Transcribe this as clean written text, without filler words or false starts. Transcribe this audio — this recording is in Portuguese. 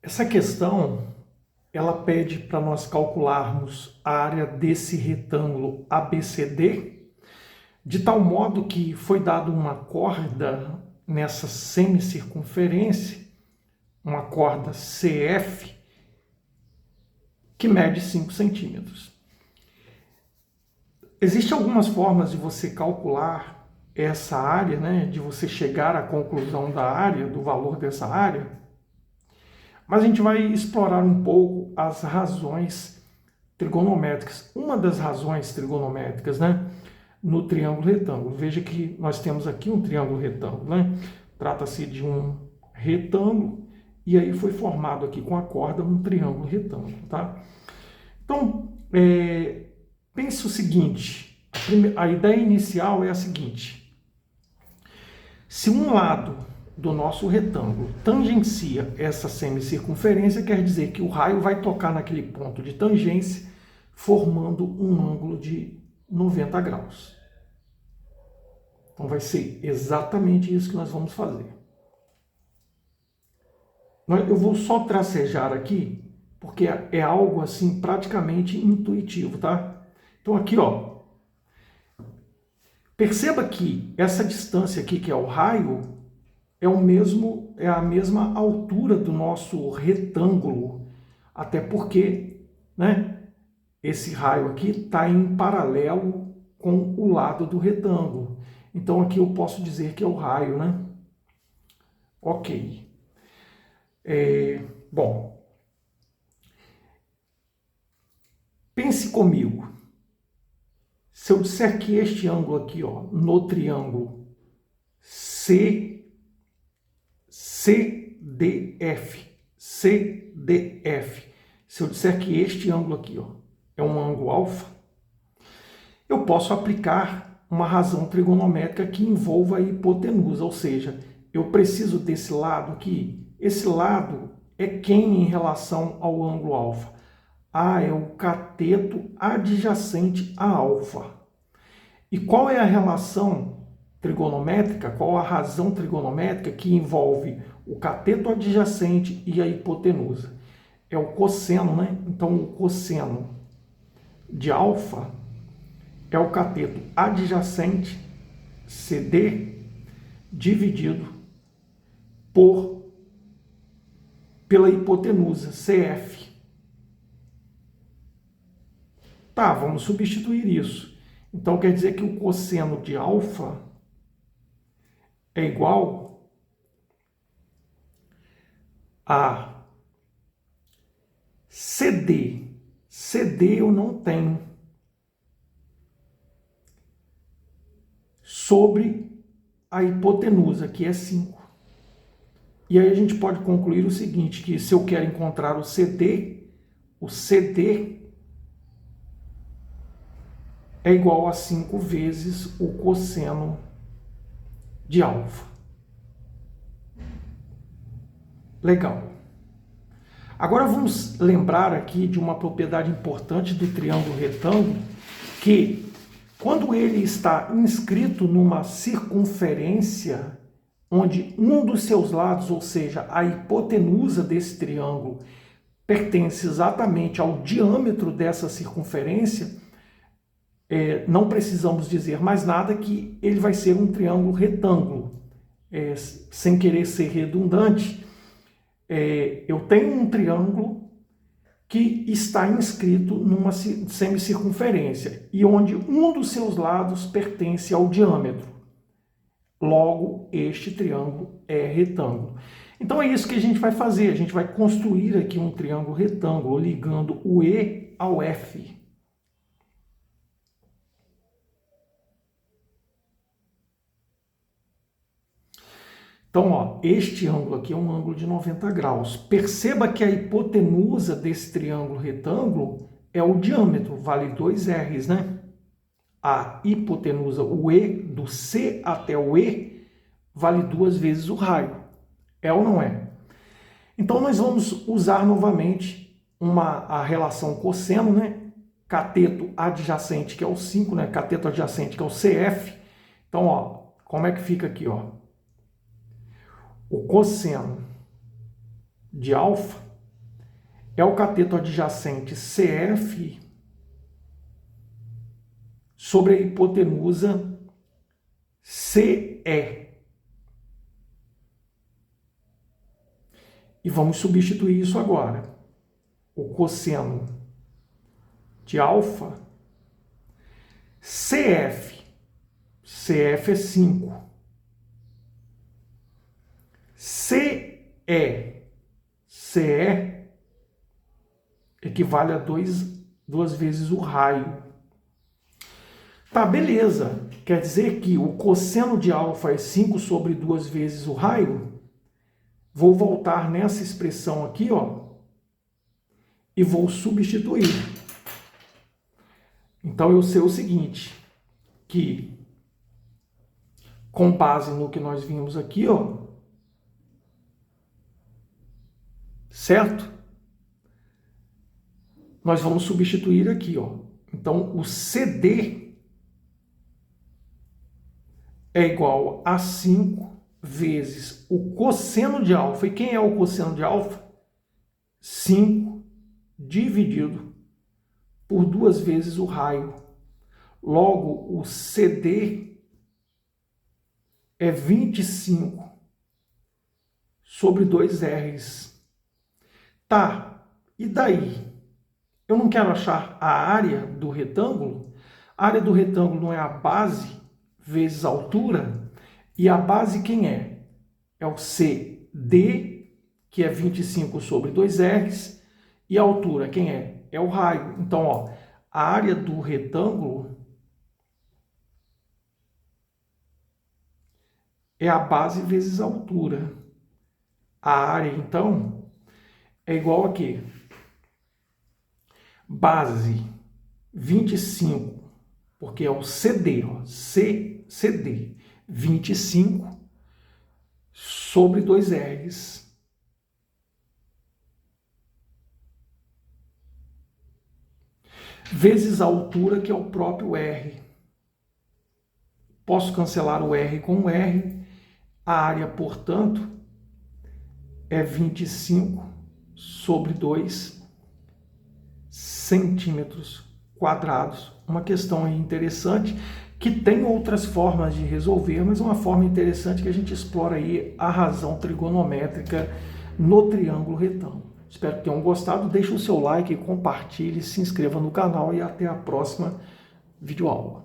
Essa questão, ela pede para nós calcularmos a área desse retângulo ABCD, de tal modo que foi dada uma corda nessa semicircunferência, uma corda CF, que mede 5 centímetros. Existem algumas formas de você calcular essa área, né, de você chegar à conclusão da área, do valor dessa área, mas a gente vai explorar um pouco as razões trigonométricas. Uma das razões trigonométricas, né, no triângulo retângulo. Veja que nós temos aqui um triângulo retângulo, né? Trata-se de um retângulo e aí foi formado aqui com a corda um triângulo retângulo, tá? Então, pense o seguinte, a ideia inicial é a seguinte: se um lado do nosso retângulo tangencia essa semicircunferência, quer dizer que o raio vai tocar naquele ponto de tangência, formando um ângulo de 90 graus. Então vai ser exatamente isso que nós vamos fazer. Eu vou só tracejar aqui, porque é algo assim praticamente intuitivo, tá? Então aqui, ó, perceba que essa distância aqui, que é o raio, é a mesma altura do nosso retângulo, até porque, né, esse raio aqui está em paralelo com o lado do retângulo. Então aqui eu posso dizer que é o raio, né? Ok. Bom, pense comigo. Se eu disser que este ângulo aqui, ó, no triângulo CDF, se eu disser que este ângulo aqui, ó, é um ângulo alfa, eu posso aplicar uma razão trigonométrica que envolva a hipotenusa, ou seja, eu preciso desse lado aqui. Esse lado é quem em relação ao ângulo alfa? É o cateto adjacente a alfa. E qual é a relação trigonométrica, qual a razão trigonométrica que envolve o cateto adjacente e a hipotenusa? É o cosseno, né? Então, o cosseno de alfa é o cateto adjacente, CD, dividido pela hipotenusa, CF. Tá, vamos substituir isso. Então, quer dizer que o cosseno de alfa é igual a CD. CD eu não tenho. Sobre a hipotenusa, que é 5. E aí a gente pode concluir o seguinte, que se eu quero encontrar o CD é igual a 5 vezes o cosseno de alfa. Legal. Agora vamos lembrar aqui de uma propriedade importante do triângulo retângulo, que quando ele está inscrito numa circunferência, onde um dos seus lados, ou seja, a hipotenusa desse triângulo, pertence exatamente ao diâmetro dessa circunferência, não precisamos dizer mais nada que ele vai ser um triângulo retângulo. Sem querer ser redundante, eu tenho um triângulo que está inscrito numa semicircunferência e onde um dos seus lados pertence ao diâmetro. Logo, este triângulo é retângulo. Então é isso que a gente vai fazer. A gente vai construir aqui um triângulo retângulo ligando o E ao F. Então, ó, este ângulo aqui é um ângulo de 90 graus. Perceba que a hipotenusa desse triângulo retângulo é o diâmetro, vale 2 R's, né? A hipotenusa, o E, do C até o E, vale 2 vezes o raio. É ou não é? Então, nós vamos usar novamente a relação cosseno, né? Cateto adjacente, que é o 5, né? Cateto adjacente, que é o CF. Então, ó, como é que fica aqui, ó? O cosseno de alfa é o cateto adjacente CF sobre a hipotenusa CE. E vamos substituir isso agora. O cosseno de alfa, CF é 5. CE equivale a 2 vezes o raio. Tá, beleza. Quer dizer que o cosseno de alfa é 5 sobre 2 vezes o raio? Vou voltar nessa expressão aqui, ó, e vou substituir. Então, eu sei o seguinte, que com base no que nós vimos aqui, ó, certo? Nós vamos substituir aqui, ó. Então, o CD é igual a 5 vezes o cosseno de alfa. E quem é o cosseno de alfa? 5 dividido por 2 vezes o raio. Logo, o CD é 25 sobre 2 R's. Tá, e daí? Eu não quero achar a área do retângulo. A área do retângulo não é a base vezes a altura. E a base quem é? É o CD, que é 25 sobre 2 R's. E a altura quem é? É o raio. Então, ó, a área do retângulo é a base vezes a altura. A área, então, é igual a quê? Base 25, porque é o CD, ó, CD, 25 sobre 2 R's. Vezes a altura, que é o próprio R. Posso cancelar o R com o R. A área, portanto, é 25 sobre 2 centímetros quadrados. Uma questão interessante, que tem outras formas de resolver, mas uma forma interessante que a gente explora aí a razão trigonométrica no triângulo retângulo. Espero que tenham gostado. Deixe o seu like, compartilhe, se inscreva no canal e até a próxima videoaula.